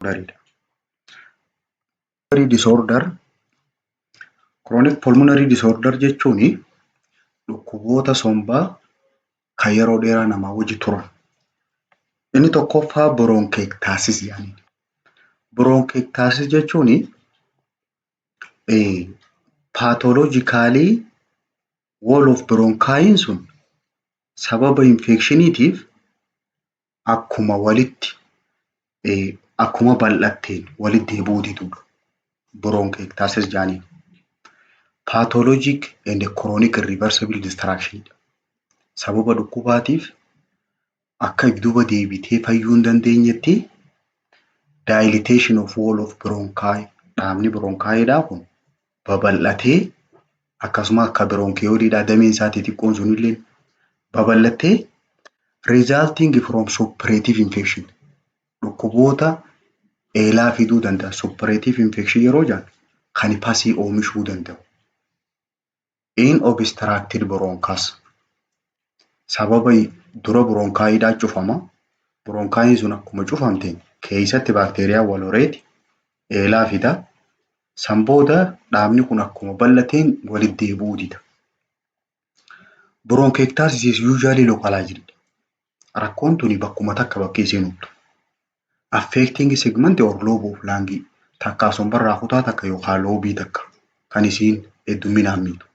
disorder. Disorder, chronic pulmonary disorder jechuun dhukkuboota sombaa kan yeroo dheeraa namaa wajji turan. Inni tokkoffaa bronchiectasis jedhanii. Bronchiectasis jechuun paatolojikaalii wall of bronchiin sun sababa infekshiniitiif akkuma bal'atteen walitti deebi'uu didudha. Bronchiectasis jedhanii. Pathologic and chronic irreversible destruction. Sababa dhukkubaatiif akka duuba deebitee fayyuu hin dandeenyetti dilatation of wall of bronchi, dhaabni bronchiidhaa kun babal'atee akkasuma akka bronchioliidhaa dameen isaa xixiqqoon sunillee babal'atee resulting from suppurative infection. Dhukkuboota eelaa fiduu danda'a. Suppurative infection yeroo jedhan kan pasii oomishuu danda'u. In obstructed bronchus. Sababa dura bronchiidhaa cufama. Bronchiin sun akkuma cufamteen keessatti baakteeriyaa wal horeeti eelaa fida. San booda dhaabni kun akkuma bal'ateen walitti deebi'uu dida. Bronchiectasis is usually localized. Rakkoon tuni bakkuma takka bakkee seenuutu. Affecting segment or lobe of lung. Takka sombarraa kutaa takka yookaan loobii takka kan isiin hedduminaan miidhu.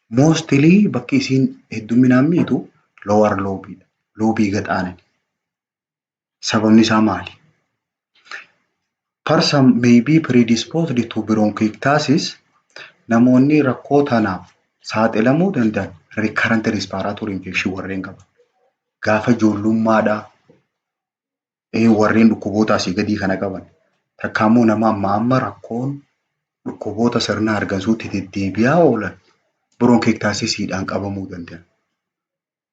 Mostly bakki isiin hedduminaan miidhu lower lobeedha. Loobii gadaanaa. Sababni isaa maali? Person may be predisposed to bronchiectasis. Namoonni rakkoo tanaaf saaxilamuu danda'an recurrent respiratory infection warreen qaban. Gaafa ijoollummaadhaa warreen dhukkuboota asii gadii kana qaban. Takka immoo nama amma rakkoon dhukkuboota sirna hargansuutti deddeebi'aa oolan bronchiectasisiidhaan qabamuu danda'an.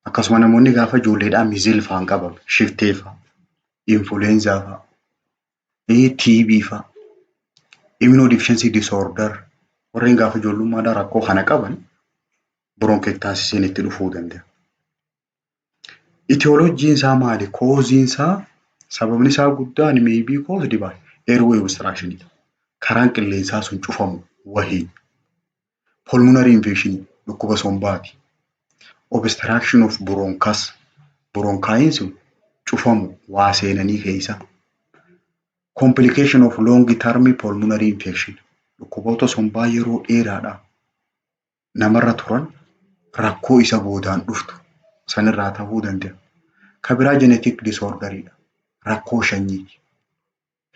Akkasuma namoonni gaafa ijoolleedhaa miizil fa'aan qabame, shiftee fa'a, influenza fa'a, TB fa'a, immunodeficiency disorder warreen gaafa ijoollummaadhaa rakkoo kana qaban bronchiectasisiin itti dhufuu danda'a. Etiolojiin isaa maali? Kooziin isaa sababni isaa guddaan may be caused by airway obstruction. Karaan qilleensaa sun cufamu wahii. Pulmonary infection dhukkuba sombaati. Obstruction of bronchus. Bronchiin sun cufamu waa seenanii keessa. Complication of long term pulmonary infection. Dhukkuboota sombaa yeroo dheeraadhaa namarra turan rakkoo isa boodaan dhuftu sanirraa ta'uu danda'a. Kabiraa genetic disorderidha. Rakkoo sanyiiti.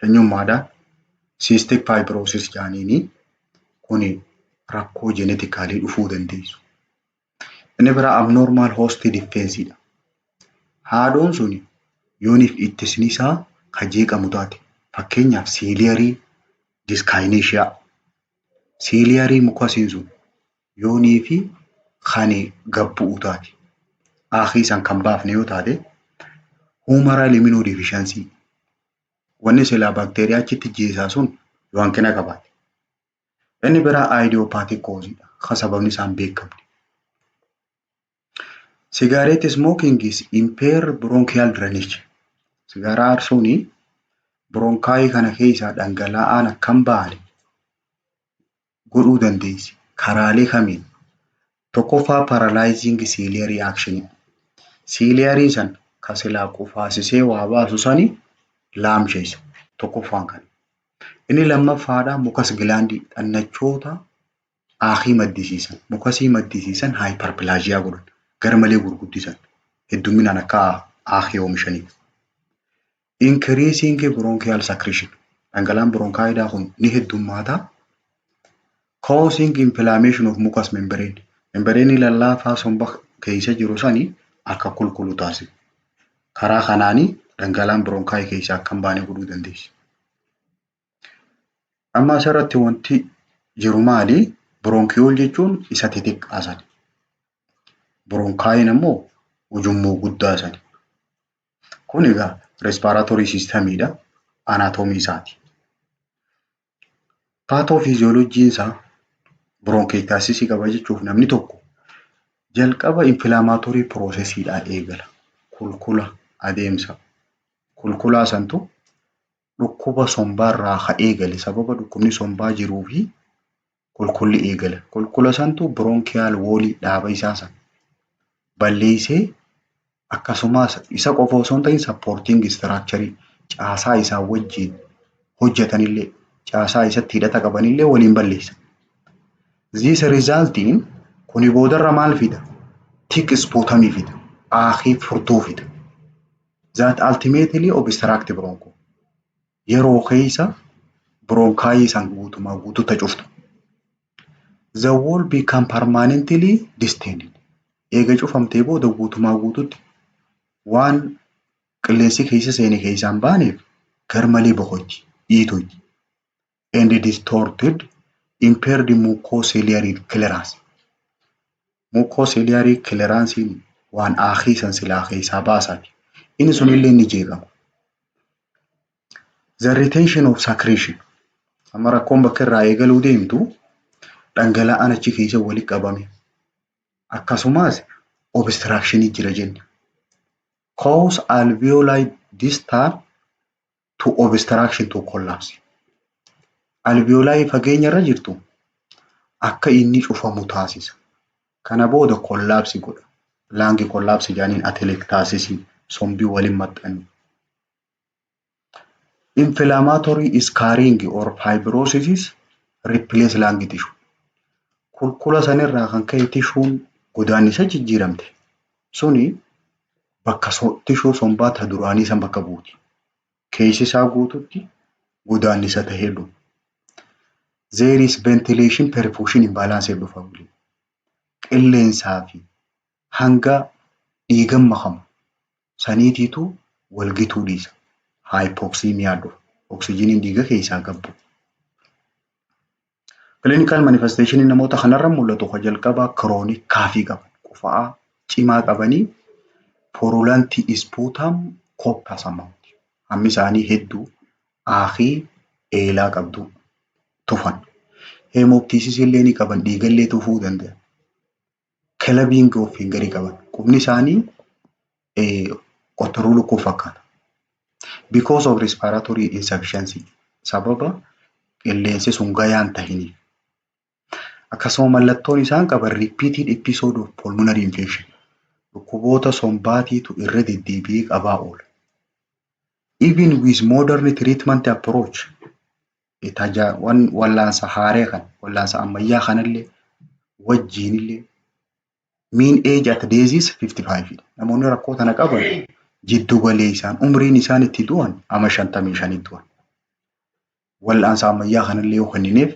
Sanyummaadhaan cystic fibrosis jedhaniini kuni rakkoo genetically dhufuu dandeessu. Inni biraa abnormal host defenseidha. Haadhoon suni yooniif ittisni isaa kan jeeqamu taate. Fakkeenyaaf ciliary dyskinesia. Ciliary mucosiin sun yoonii fi kan gabbu'u taate. Akhii san kan baafne yoo taate humoral immunodeficiency. Wanni silaa baakteeriyaa achitti jeesaa sun yoo hanqina qabaate. Inni biraa idiopathic causeidha. Kan sababni isaan beekamne. Cigarette smoking is impair bronchial drainage. Sigaaraa aarsuuni bronchii kana keessaa dhangala'aan akkam ba'an godhuu dandeessi. Karaalee kamiin? Tokkoffaa paralyzing ciliary action. Ciliary san kan silaa qufaasisee waa baasu sani laamsheessa. Tokkoffaan kan. Inni lammaffaadhaa mukas gilaandii dhannachoota akhii maddisiisan. Mukasii maddisiisan hyperplasia godhan. Garmalee gurguddisan. Hedduminaan akka akhii oomishaniif. Increasing bronchial secretion. Dhangalaan bronchiidhaa kun ni heddummaata. Causing inflammation of mucous membrane. Membrane lallaafaa somba keessa jiru sani akka qulqullu taasisa. Karaa kanaanii dhangalaan bronchii keessaa akka hin baane godhuu dandeessi. Amma asirratti wanti jiru maali? Bronchiol jechuun isa xixiqqaasan. Bronchiin ammoo ujummoo guddaasan. Kun egaa respiratory systemidha. Anatomii isaati. Pathophysiology isaa bronchiectasis qaba jechuuf namni tokko jalqaba inflammatory processiidhaan eegala. Kulkula adeemsa. Kulkulaa santu dhukkuba sombaarraa haa eegale sababa dhukkubni sombaa jiruu fi qulqulli eegala. Qulqulla santu biroonkiyaal woolii dhaaba isaa sana balleessee akkasumas isa qofa osoo hin ta'in sappoortiin istiraakcharii caasaa isaa wajjin hojjetanillee caasaa isatti hidhata qabanillee waliin balleessa. This resulting kuni boodarra maal fida? Thick sputumii fida. Aakii furtuu fida. That ultimately obstruct broncho. Yeroo keessa bronkaayii san guutumaa guutuutti cuftu. The wall become permanently distended. Eega cufamtee booda guutumaa guutuutti waan qilleensi keessa seene keessaan baaneef garmalee boqochi dhiituuti. And distorted impaired mucociliary clearance. Mucociliary clearance waan aakii san silaa keessaa baasaati. Inni sunillee ni jeeqama. The retention of secretion. Amma rakkoon bakka irraa eegaluu deemtu dhangala'aan achi keessa walitti qabame. Akkasumas obstruction jira jenna. Cause alveoli distal to obstruction to collapse. Alveoli fageenya irra jirtu akka inni cufamu taasisa. Kana booda collapse godha. Laangi collapse jaaniin atelectasis sombii waliin maxxanu. Inflammatory scarring or fibrosis replace lung tissue. Qulqulla sanirraa kan ka'e tishuun godaannisa jijjiiramte. Suni bakka tishuu sombaa ta duraanii san bakka buuti. Keessi isaa guututti godaannisa tahee dhufu. There is ventilation perfusion imbalance dhufa. Qilleensaa fi hanga dhiigan makamu saniitiitu walgituu dhiisa. Hypoxemia dhufa. Oksijiniin dhiiga keessaa gabbu. Clinical manifestation namoota kanarra mul'atu kan jalqabaa chronic kaafii qaban, qufaa cimaa qabanii purulent sputum corpus amount. Hammi isaanii hedduu aakii eelaa qabdu tufan. Hemoptysis illee ni qaban dhiigallee tufuu danda'a. Clubbing of finger qaban. Qubni isaanii qotoruu lukkuu fakkaata. Because of respiratory insufficiency. Sababa qilleensi sun gayaan tahiniif. Akkasuma mallattoon isaan qaban repeated episode of pulmonary infection. Dhukkuboota sombaatiitu irra deddeebi'ee qabaa oola. Even with modern treatment approach, wallaansa haaree kan wallaansa ammayyaa kanallee wajjiinillee mean age at disease 55. Namoonni rakkoo tana qaban jiddu galeessaan umriin isaan itti du'an ama 55 du'an. Wallaansa ammayyaa kanallee yoo kennineef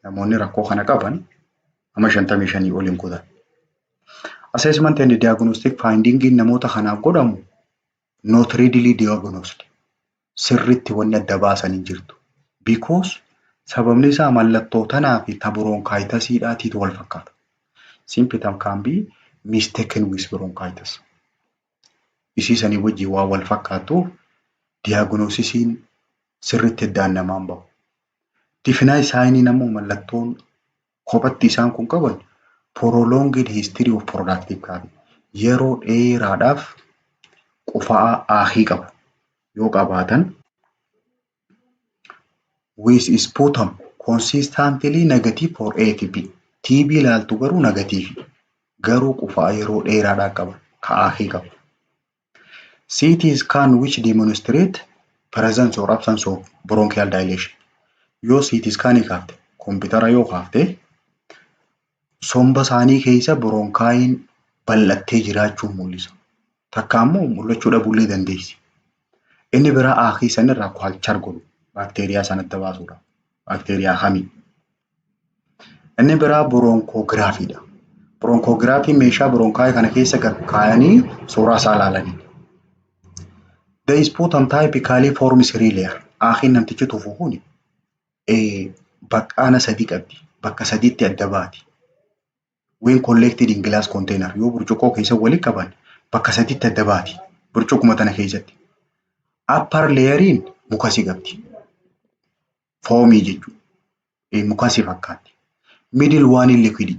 namoonni rakkoo kana qaban ama 55 oliin kutan. Assessment and diagnostic finding namoota kanaaf godhamu not readily diagnosed. Sirriitti wanni adda baasan hin jirtu. Because sababni isaa mallattoo tanaa fi bronchitis wal fakkaata. Symptom can be mistaken with bronchitis. Isiisanii wajjin waa wal fakkaatuuf diagnosisiin sirriitti addaan namaan bahu. Tifnaa isaanii namoo mallattoon kophatti isaan kun qaban prolonged history of productive cough. Yeroo dheeraadhaaf qufaa aakii qabu. Yoo qabaatan with sputum consistently negative for ATP. TB ilaaltu garuu negative. Garuu qufaa yeroo dheeraadhaa qaba. Ka aakii qabu. CT scan which demonstrate presence or absence of bronchial dilation. Yoo CT scan kaafte kompiitara yoo kaafte somba isaanii keessa bronchaayin bal'attee jiraachuun mul'isa. Takka ammoo mul'achuu dhabullee dandeessi. Inni biraa aakii sanirraa culture godhu baakteeriyaa sanatti baasuudha. Baakteeriyaa hamii. Inni biraa bronchographyidha. Bronchography meeshaa bronchaayii kana keessa kaayanii suuraa isaa ilaalanii. The sputum typically forms 3 layers. Aakiin namtichi tufu kuni baqqaana sadii qabdi. Bakka sadiitti adda baati. When collected in glass container. Yoo burcuqqoo keessa walitti qaban bakka sadiitti adda baati. Burcuqquma tana keessatti. Upper layeriin mukasii qabdi. Foomii jechuudha. Mukasii fakkaatti. Middle one liquid.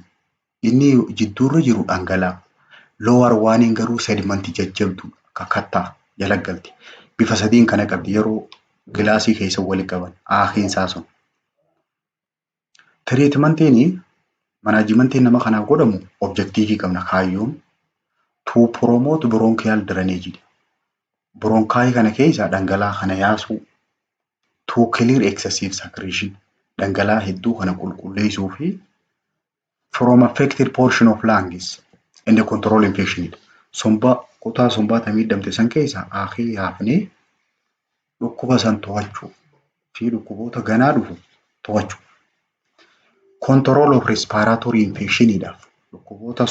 Inni jidduurra jiru dhangala'aa. Lower one garuu sedimentii jajjabdu kakattaa jala galti. Bifa sadiin kana qabdi yeroo gilaasii keessa walitti qaban aakiinsaa sun. Tiriitmentiin manaajimentiin nama kanaaf godhamu objektiivii qabna kaayyoon to promote bronchial drainage. Bronkaayii kana keessa dhangala'aa kana yaasuu to clear excessive secretion dhangala'aa hedduu kana qulqulleessuu fi from affected portion of lungs and the control infection. Somba kutaa sombaa miidhamte san keessa aakii yaafnee dhukkuba san to'achuu fi dhukkuboota ganaa dhufu to'achuu. Control of respiratory infectionidhaaf dhukkuboota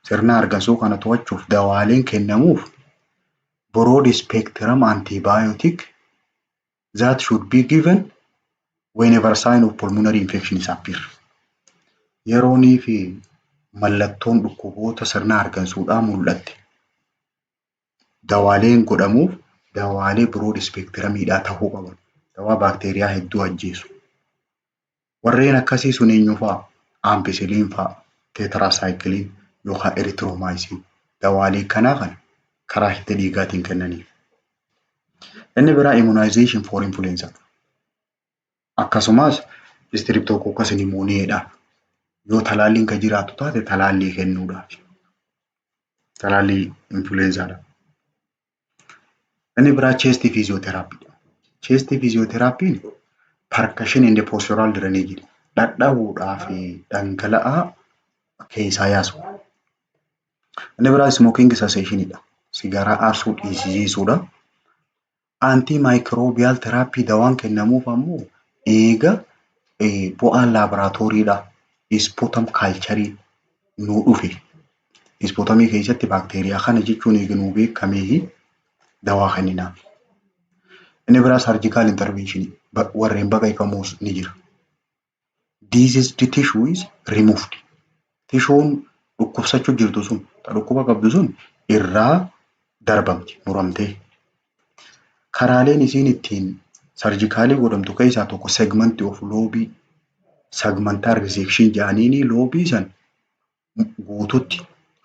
sirna hargansuu kana to'achuuf dawaaleen kennamuuf broad spectrum antibiotic that should be given whenever sign of pulmonary infection is appear. Yeroonii fi mallattoon dhukkuboota sirna hargansuudhaa mul'atte dawaaleen godhamuuf dawaalee broad spectrumidhaa ta'uu qaban. Dawaa baakteeriyaa hedduu ajjeesu. Warreen akkasii sun eenyu fa'a? Ampicillin fa'a, tetracycline yookaan erythromycin. Dawaalee kanaa kana karaa hidda dhiigaatiin kennaniif. Inni biraa immunization for influenza. Akkasumas streptococcus pneumoniaadhaaf yoo talaalliin kan jiraatu taate talaallii kennuudhaaf. Talaallii influenzaadhaaf. Inni biraa chest physiotherapy. Chest physiotherapy percussion and postural drainage. Dhadhaa'uudhaa fi dhangala'aa keessaa yaasu. Inni biraa smoking cessationidha. Sigaraa aarsuu dhiisisuudha. Antimicrobial therapy dawaan kennamuuf ammoo eega bu'aan laaboraatooriidhaa sputum culture nuu dhufe. Sputumii keessatti baakteeriyaa kana jechuun eeganuu beekamee dawaa kenninaaf. Inni biraa surgical intervention warreen baqaqfamuus ni jira. Diseased tissue is removed. Tishuun dhukkubsachuu jirtu sun, dhukkuba qabdu sun irraa darbamti, muramtee. Karaaleen isiin ittiin surgicaalii godhamtu keessaa tokko segment of lobii, segmental resection jedhaniini lobii san guututti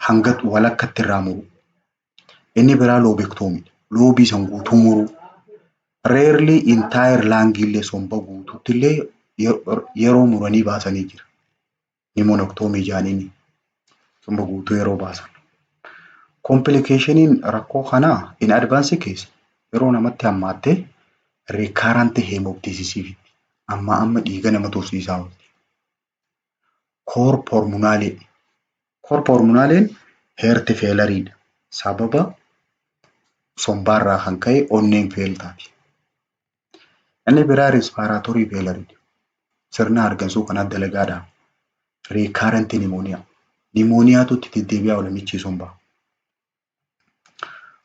hanga walakkatti irraa muru. Inni biraa lobectomy. Lobii san guutuu muruu. Rarely entire lung illee somba guututti illee yeroo muranii baasanii jira. Pneumoctomy jedhaniini somba guutuu yeroo baasan. Complicationin rakkoo kanaa in advance case yeroo namatti hammaatte recurrent hemoptysis amma dhiiga nama tursiisaa jirti. Cor pulmonale. Cor pulmonaleen heart failure sababa sombaarraa kan ka'e onneen feeltaati. Inni biraa respiratory failure. Sirna hargansuu kana dalagaadhaan recurrent pneumonia. Pneumoniaatu itti deddeebi'aa olamichi sombaa.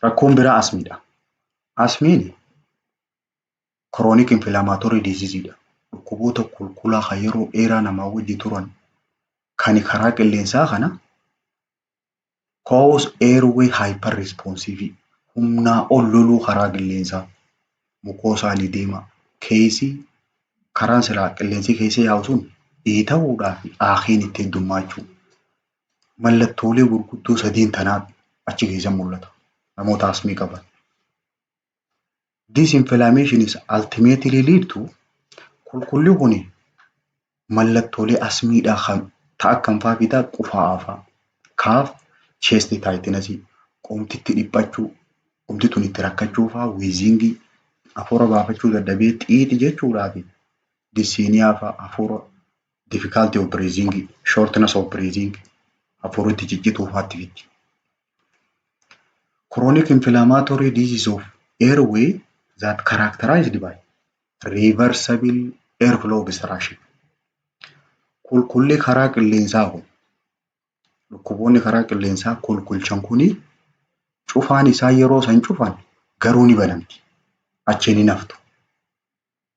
Rakkoon biraa asmiidha. Asmiin chronic inflammatory diseaseidha. Dhukkuboota kulkulaa kan yeroo dheeraa namaa wajji turan kan karaa qilleensaa kana cause airway hyperresponsive humnaa ol loluu karaa qilleensaa mucosal edema keessi karaan silaa qilleensi keessa yaa'u sun dhiita'uudhaaf aakiin itti heddummachuu. Mallattoolee gurguddoo sadiin tanaa achi keessa mul'ata. Namoota asmii qaban. This inflammation is ultimately lead to kulkulli kuni mallattoolee asmiidhaa kan ta'a kan faafitaa qufaa'aafaa. Kaaf chest tightness qomtitti dhiphachuu, qomti tun itti rakkachuu fa'aa wheezing hafuura baafachuu dadhabee xiixi jechuudhaaf dyspnea fa'aa hafuura difficulty of breathing, shortness of breathing hafuura itti ciccituu fa'aatti fiddi. Chronic inflammatory disease of airway that characterized by reversible airflow obstruction. Kulkulli karaa qilleensaa kun dhukkuboonni karaa qilleensaa kulkulchan kuni cufaan isaa yeroo san cufan garuu ni banamti. Achi ni naftu.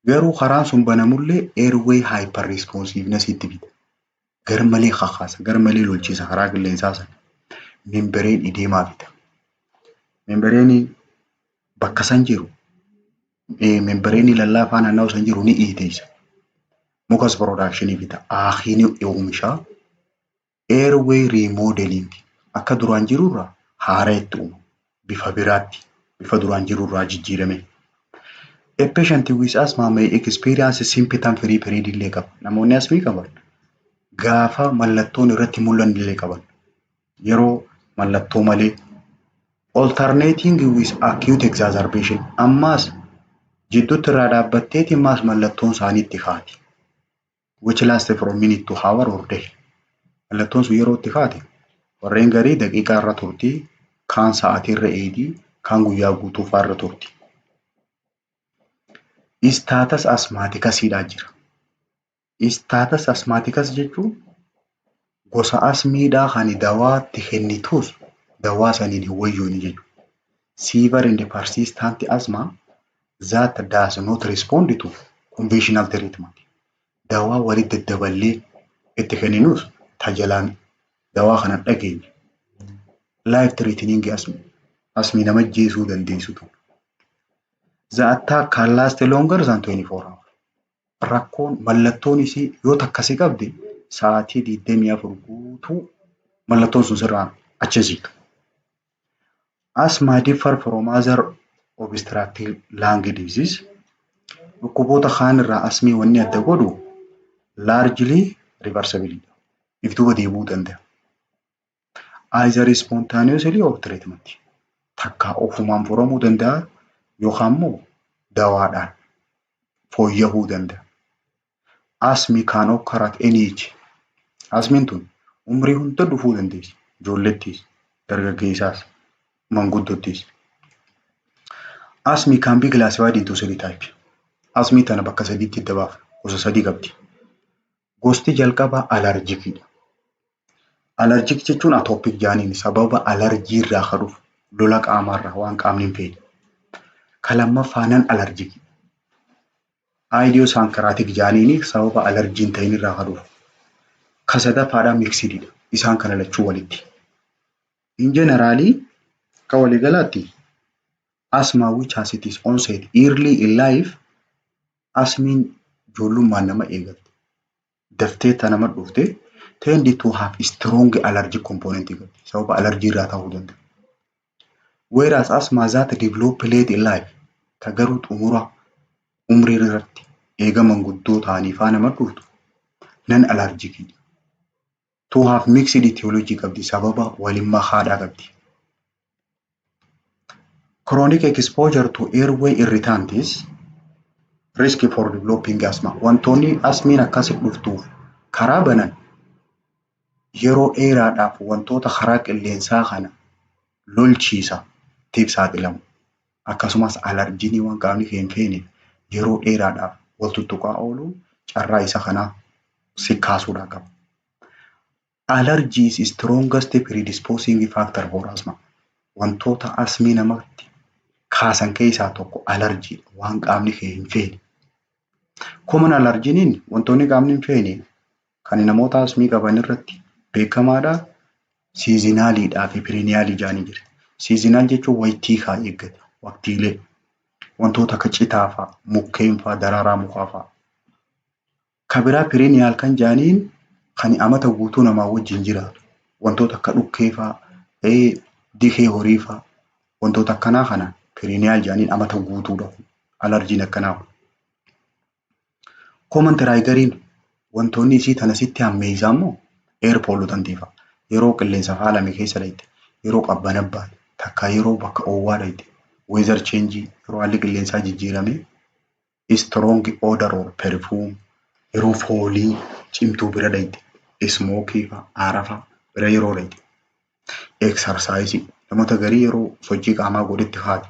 Garuu karaan sun banamullee airway hyperresponsiveness itti fida. Garmalee kakaasa, garmalee lolchiisa karaa qilleensaa san. Membrane edemaa fida. Membrane bakka san jiru. Membrane lallaafaa naannoo san jiru ni iiteessa. Mucus production fida. Aakiin oomishaa. Airway remodeling akka duraan jirurraa haara itti uumu. Bifa biraatti. Bifa duraan jirurraa jijjiirame. A patient with asthma may experience a symptom free period illee qaba. Namoonni asmii qaban gaafa mallattoon irratti mul'an illee qaban. Yeroo mallattoo malee alternating with acute exacerbation ammaas jidduutti irraa dhaabbatteeti ammaas mallattoon isaaniitti kaati. Which lasts from minute to hour or day. Mallattoon sun yeroo itti kaate warreen garii daqiiqaa irra turti, kaan sa'aatii irra eegii, kaan guyyaa guutuu fa'aa irra turti. Staatas asmaatikasiidhaa jira. Staatas asmaatikas jechuun gosa asmiidhaa kan dawaa itti kennitus dawaa saniin hin wayyooni jechuudha. Severe and persistent asthma that does not respond to conventional treatment. Dawaa walitti daddaballee itti kenninus tajaajila dawaa kana dhageenye. Life threatening asmii nama ajjeesuu dandeessitu. The attack can last longer than 24 hours. Rakkoon mallattoon isii yoo takkasi qabde sa'aatii 24 guutuu mallattoon sun sirraan achisiitu. Asthma differ from other obstructive lung disease. Dhukkuboota kaan irraa asmii wanni adda godhu largely reversible. If duuba deebi'uu danda'a. Either spontaneously or treatment. Takka ofumaan furamuu danda'a yookaan immoo dawaadhaan fooyya'uu danda'a. Asthma can occur at any age. Asmiin tun umrii hunda dhufuu dandeessi. Ijoollettis, dargaggeessaas, manguddottis. Asthma can be classified into three types. Asmii tana bakka sadiitti adda baafna. Gosa sadii qabdi. Gosti jalqabaa alarjikiidha. Alarjik jechuun atoopik jaaniin sababa alarjii irraa kan dhufu lola qaamarraa waan qaamni hin feene. Kan lammaffaa nan alarjikii. Idiosyncratic jaaniin sababa alarjiin ta'in irraa kan dhufu. Kan sadaffaadhaa miksiidha. Isaan kana lachuu walitti. In generally kan waliigalaatti asthma which has its onset early in life asmiin ijoollummaan nama eegalte. Daftee ta nama dhufte tend to have strong allergic component qabdi. Sababa alarjii irraa ta'uu danda'a. Whereas asthma that develop late in life ta garuu xumura umrii irratti eegaman guddoo ta'anii faa nama dhuftu nan alarjikiidha. To have mixed etiology qabdi. Sababa walimmaa haadhaa qabdi. Chronic exposure to airway irritants risk for developing asthma. Wantoonni asmiin akkasi dhuftuuf karaa banan yeroo dheeraadhaaf wantoota karaa qilleensaa kana lolchiisa tiif saaxilamu. Akkasumas alarjiinii waan qaamni hin feene yeroo dheeraadhaaf wal tuttuqaa ooluun carraa isa kanaa si kaasuudhaa qaba. Allergy is strongest predisposing factor for asthma. Wantoota asmii namatti kaasan keessaa tokko alarjii waan qaamni hin feene. Common alarjiiniin wantoonni qaamni hin feene kan namoota asmii qaban irratti beekamaadha. Seasonaliidhaa fi perennialii jaanii jira. Seasonal jechuun waytii kaa eeggata. Waqtiilee wantoota akka citaa fa'aa, mukkeen fa'aa, daraaraa mukaa fa'aa. Kan biraa perennial kan jaaniin kan amata guutuu namaa wajjin jiraatu. Wantoota akka dhukkee fa'aa, dikee horii fa'aa wantoota akkanaa kana perennial jaaniin amata guutuudha. Alarjiin akkanaa. Common triggeriin wantoonni isii tanasitti hammeessaa immoo air pollutant fa'a. Yeroo qilleensa faalame keessa dhayite, yeroo qabbana baate, takka yeroo bakka oowwaa dhayite, weather change yeroo haalli qilleensaa jijjiirame, strong odor or perfume yeroo foolii cimtuu bira dhayite, smoke fa'aa, aara fa'aa bira yeroo dhayite. Exercise namoota garii yeroo sochii qaamaa godhetti haati.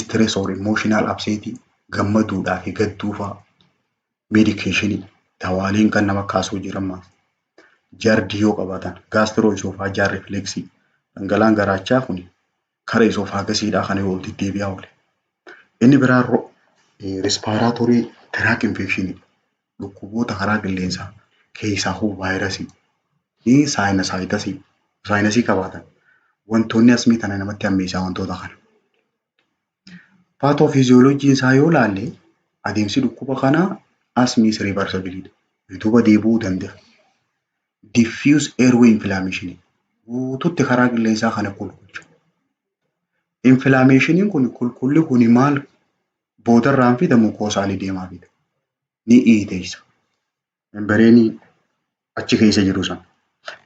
Stress or emotional upset gammaduudhaa fi gadduu fa'aa. Medication dawaaleen kan nama kaasuu jiran jardii yoo qabaatan gastroesophageal reflux dhangala'aan garaachaa kun karaa esofaagasiidhaa kana yoo deddeebi'aa oole. Inni biraa respiratory tract infection dhukkuboota karaa qilleensaa keessaa vaayirasii saayinasii qabaatan wantoonni asmii tana namatti hammeessaa wantoota kana. Paatoofiziyooloojiin isaa yoo laalle adeemsi dhukkuba kanaa asthma is reversible. Duuba deebi'uu danda'a. Diffuse airway inflammation. Guutuutti karaa qilleensaa kana kulkulchu. Inflammationiin kun kulkulli kun maal boodarraan fida mukoosaalii deemaa fida. Ni iiteessa. Membreenii achi keessa jiru sana.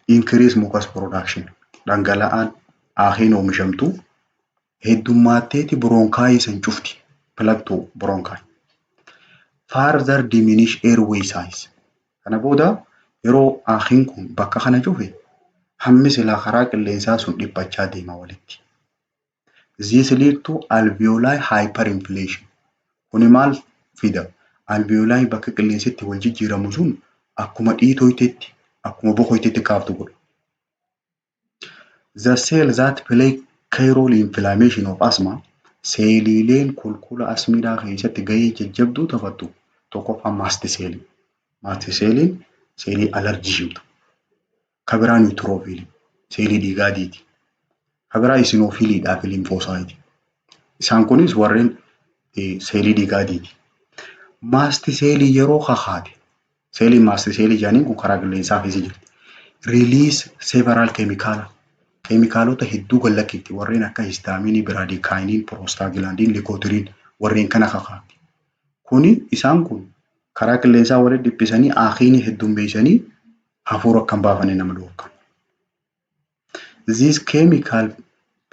Increase mucus production. Dhangala'aan aahiin oomishamtu heddummaatteeti bronkaayii san cufti. Plateau bronkaayii. Further diminish airway size. Kana booda yeroo aahiin kun bakka kana cufe hammi silaa karaa qilleensaa sun dhiphachaa deema walitti. This lead to alveoli hyperinflation. Kuni maal fida? Alveoli bakka qilleensitti wal jijjiiramu sun akkuma dhiitoyteetti akkuma boqoyteetti kaaftu godha. The cell that play key role in inflammation of asthma seeliileen kulkula asmiidhaa keessatti gahee jajjabduu taphattu tokkoffaa maastiseelii. Maastiseeliin seelii alarjii himtu. Kabiraa niwutiroofiilii seelii dhiigaatiiti. Kabiraa isinoofiliidhaa fi limfoosaayiti. Isaan kunis warreen seelii dhiigaatiiti. Maastiseelii yeroo kakaate seeliin maastiseelii jedhaniin kun karaa qilleensaa keessa jirti. Release several keemikaalota hedduu gallakkeetti warreen akka histaaminii, biraadikaayiniin, piroostaaglaandiin, likooteriin warreen kana kakaate. Kuni isaan kun karaa qilleensaa walitti dhiphisanii aahiinii heddummeessanii hafuura akka hin baafne nama dhorkan. This chemical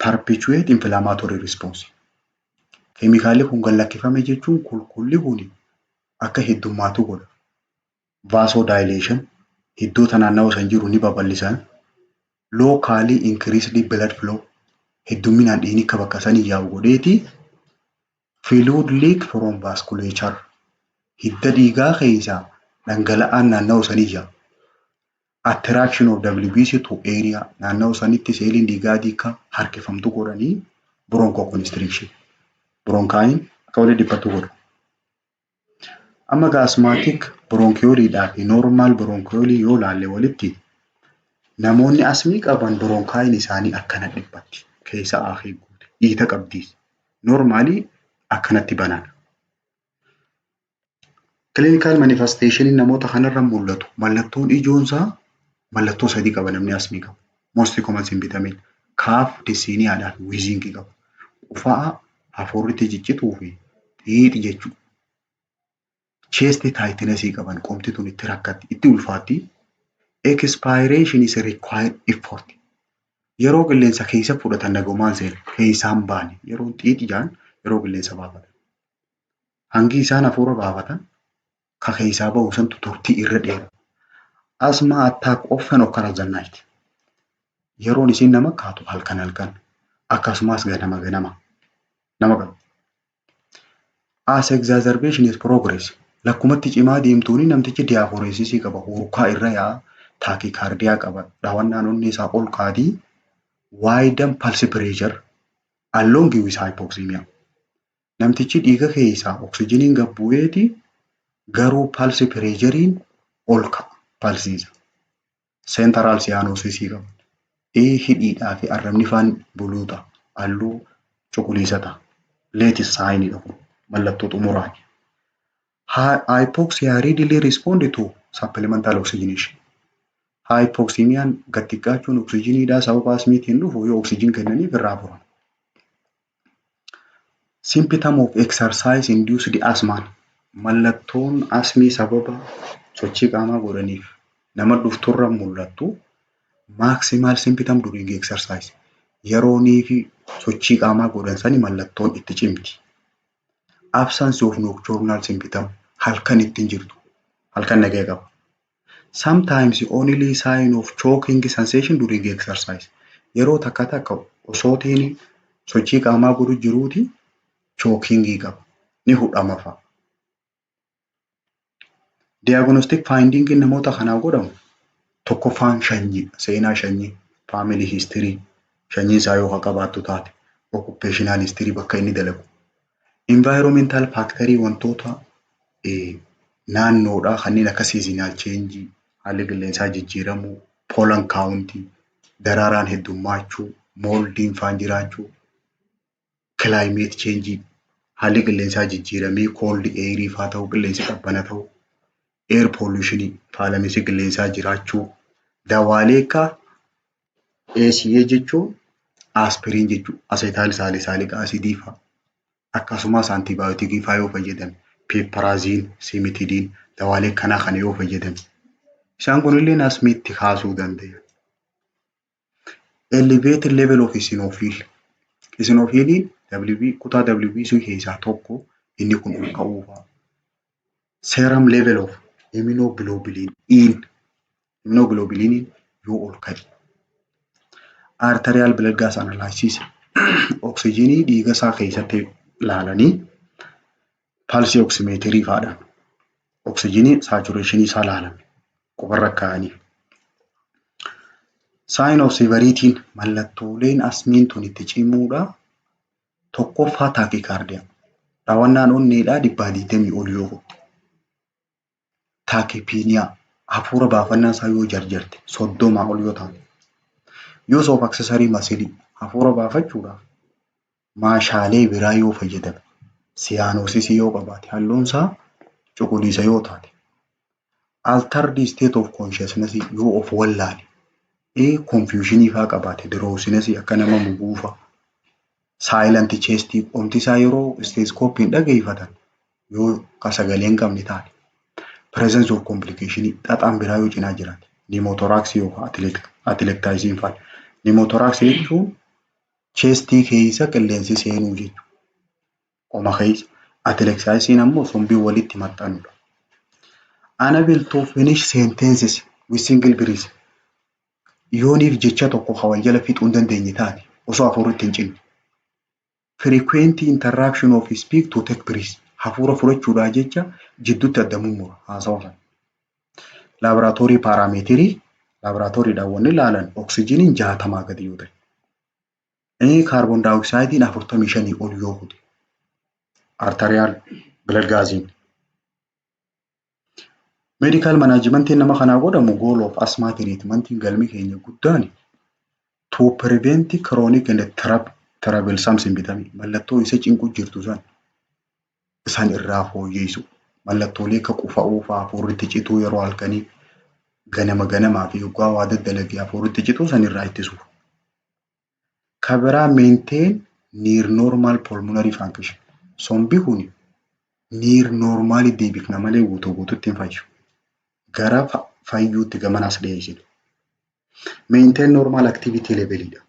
perpetuate inflammatory response. Keemikaalli kun gallakkifame jechuun kulkulli kun akka heddummaatu godha. Vasodilation hiddoota naannawaa san jiru ni babal'isan. Locally increased blood flow heddumminaan dhiigni akka bakka sanii yaa'u godheeti. Fluid leak from vasculature hidda dhiigaa keessaa dhangala'aan naannawaa sanii yaa'u. Attraction of WBC to area naannawaa sanitti seeliin dhiigaa akka harkifamtu godhanii bronchoconstriction. Bronkaayin akka walitti dhiphatu godhu. Amma asthmatic bronchioliidhaa fi normal bronchiolii yoo laalle walitti namoonni asmii qaban bronkaayin isaanii akkana dhiphatti. Keessa aahii guute. Dhiita qabdiis. Normaalii akkanatti banana. Clinical manifestation namoota kanarra mul'atu. Mallattoon ijoonsaa mallattoo sadii qaba namni asmii qabu. Most common symptoms kaaf disiniyaadhaa fi wiizingii qabu. Qufaa hafuurritti ciccituu fi xiixi jechuudha. Chest tightness qaban qomti tun itti rakkatti itti ulfaatti. Expiration is required effort. Yeroo qilleensa keessa fudhatan nagumaan seena keessaan baane yeroo xiixi jaan yeroo qilleensa baafatan. Hangi isaan hafuura baafatan ka keessaa bahu santu turtii irra dheera. Asthma attack often occur at night. Yeroon isin nama kaatu halkan akkasumas ganama nama qabu. As exacerbation is progress. Lakkumatti cimaa deemtuuni namtichi diaphoresis qaba. Hurkaa irra yaa'a. Taakikardiyaa qaba. Dhaawannaan onnee isaa ol kaadii. Widen pulse pressure along with hypoxemia. Namtichi dhiiga keessaa oksijiniin gabbu'eeti garuu pulse pressurein ol ka'a. Pulsiisa. Central cyanosis qaba. Hidhiidhaa fi arrabni faan buluuta. Halluu cuquliisa ta'a. Late sign dhabu. Mallattoo xumuraati. Hypoxia readily respond to supplemental oxygenation. Hypoxemiaan gattiqqaachuun oksijiniidhaa sababa asmiitiin dhufu yoo oksijin kennaniif irraa furan. Symptom of exercise induced asthma. Mallattoon asmii sababa sochii qaamaa godhaniif nama dhufturra mul'attu maximal symptom during exercise. Yeroonii fi sochii qaamaa godhan sani mallattoon itti cimti. Absence of nocturnal symptom halkan ittiin jirtu halkan nagee qaba. Sometimes only sign of choking sensation during exercise. Yeroo takka osootiin sochii qaamaa godhu jiruuti chookingii qaba. Ni hudhama fa'a. Diagnostic finding namoota kanaa godhamu tokkoffaan sanyii seenaa sanyii family history sanyii isaa yoo qabaattu taate occupational history bakka inni dalagu. Environmental factory wantoota naannoodhaa kanneen akka seasonal change haalli qilleensaa jijjiiramuu pollen count daraaraan heddummaachuu moldiin faan jiraachuu climate change haalli qilleensaa jijjiiramee cold air faa ta'uu qilleensi qabbana ta'uu air pollution faalamisi qilleensaa jiraachuu dawaalee akka ACA jechuun aspiriin jechuun acetylsalicylic acid faa akkasumas antibiyootikii fa'aa yoo fayyadame, peepparaaziin, siimitidiin, dawaalee kana yoo fayyadame. Isaan kunillee asmiitti kaasuu dandeenya. Elevated level of eosinophil. Eosinophiliin kutaa WBC keessaa tokko inni kun ol ka'uu fa'a. Serum level of immunoglobulin. Immunoglobulin yoo ol ka'e. Arterial blood gas analysis. Oksijiinii dhiiga isaa keessatti ilaalanii pulse oximetry fa'aadhaan oksijiinii saturation isaa ilaalan qubarra kaa'anii. Sign of severity mallattooleen asmiin tun itti cimuudha. Tokkoffaa taakikardiyaa. Dhaawannaan onneedhaa 120 ol yoo godhe. Taakipiniyaa hafuura baafannaa isaa yoo jarjarte 30 ol yoo taate. Use of accessory muscle hafuura baafachuudhaaf maashaalee biraa yoo fayyadame. Siyaanosisii yoo qabaate halluun isaa cuquliisa yoo taate. Altered state of consciousness yoo of wallaale. Confusionii fa'aa qabaate drowsiness akka nama muguufa. Silent chest qomti isaa yeroo stethoscope dhageeffatan yoo sagalee hin qabne taate. Presence of complication xaxaan biraa yoo cinaa jiraate. Pneumothorax yookaan atelectaisiin fa'aa. Pneumothorax jechuun chestii keessa qilleensi seenuu jechuudha. Qoma keessa. Atelectaisiin ammoo sombii walitti maxxanudha. Unable to finish sentences with single breath. Yooniif jecha tokko hawal jala fixuu hin dandeenye taate osoo hafuurri hin cinne. Frequent interaction of speak to take breath. Hafuura fudhachuudhaa jecha jidduutti addamuu mura haasawaa. Laboratory parametrii laboratoriidhaan wanni ilaalan oksijiiniin 60 gadi yoo ta'e. Kaarboon daayoksaayidiin 45 ol yoo hude. Arterial blood gaasiin. Medical management nama kanaa godhamu goal of asthma treatment galmi keenya guddaan to prevent chronic and troublesome symptoms. Mallattoo isa cinquu jirtu isaan irraa fooyyessu. Mallattoolee akka qufa'uu fa'aa hafuurri cituu yeroo halkanii ganamaa fi yoggaa waa daddalagee hafuurri cituu san irraa ittisuuf. Kabiraa maintain near normal pulmonary function. Sombi kun near normal deebifna malee guutuutti hin fayyu. Gara fayyuutti gamanas dhiyeessinu. Maintain normal activity levelidha.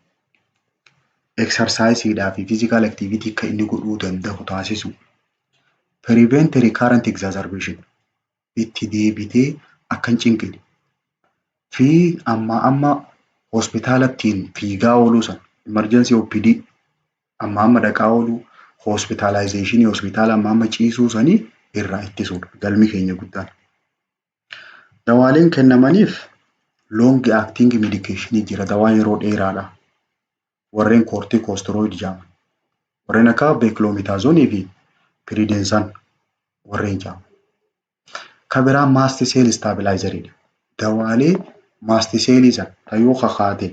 Exerciseidhaa fi physical activity akka inni godhuu danda'u taasisu. Prevent recurrent exacerbation. Itti deebitee akka hin cinqine. Fi amma hospitaalattiin fiigaa ooluu san emergency OPD amma dhaqaa ooluu hospitalization hospitaala amma ciisuu sanii irraa ittisuudha. Galmi keenya guddaan. Dawaaleen kennamaniif long acting medication jira. Dawaa yeroo dheeraadha. Warreen corticosteroid jedhaman. Warreen akka beclomethasone fi prednisone warreen jedhaman. Kabiraa mast cell stabilizeridha. Dawaalee mast cell san yoo kakaate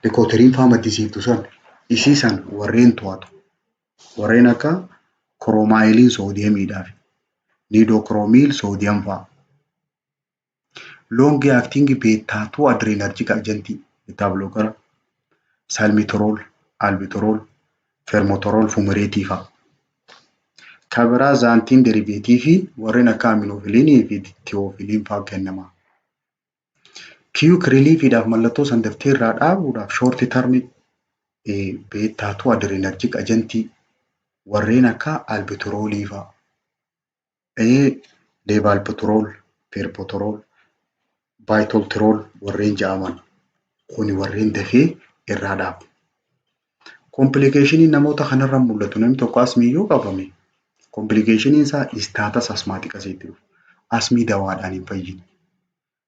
decoteriin fa'aa maddisiiftu san isii san warreen to'atu. Warreen akka chromailin sodiumidhaa fi nidochromyl sodium fa'aa. Long acting beta 2 adrenergic agent beta blocker salmeterol, albuterol, formoterol, fumarate fa'aa. Kabiraa xanthine derivative fi warreen akka aminophilin fi thiophyllin fa'aa kennama. Quick relief idhaaf mallattoo san daftee irraa dhaabuudhaaf short term beta 2 adrenergic agent warreen akka albuterolii fa'aa. Levalproterol, perpoterol, bitolterol warreen jedhaman kuni warreen dafee irraa dhaabu. Complication namoota kanarra mul'atu namni tokko asmii yoo qabame complication isaa status asthmatic asitti dhufu. Asmii dawaadhaan hin fayyine.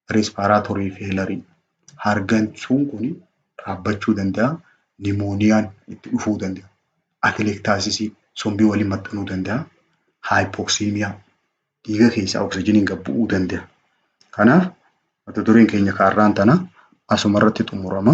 Respiratory failure hargansuun kun dhaabbachuu danda'a. Pneumoniaan itti dhufuu danda'a. Atelectasis sombii waliin maxxanuu danda'a. Hypoxemia dhiiga keessaa oksijiiniin gad bu'uu danda'a. Kanaaf mata dureen keenya kaarraan tana asumarratti xumurama.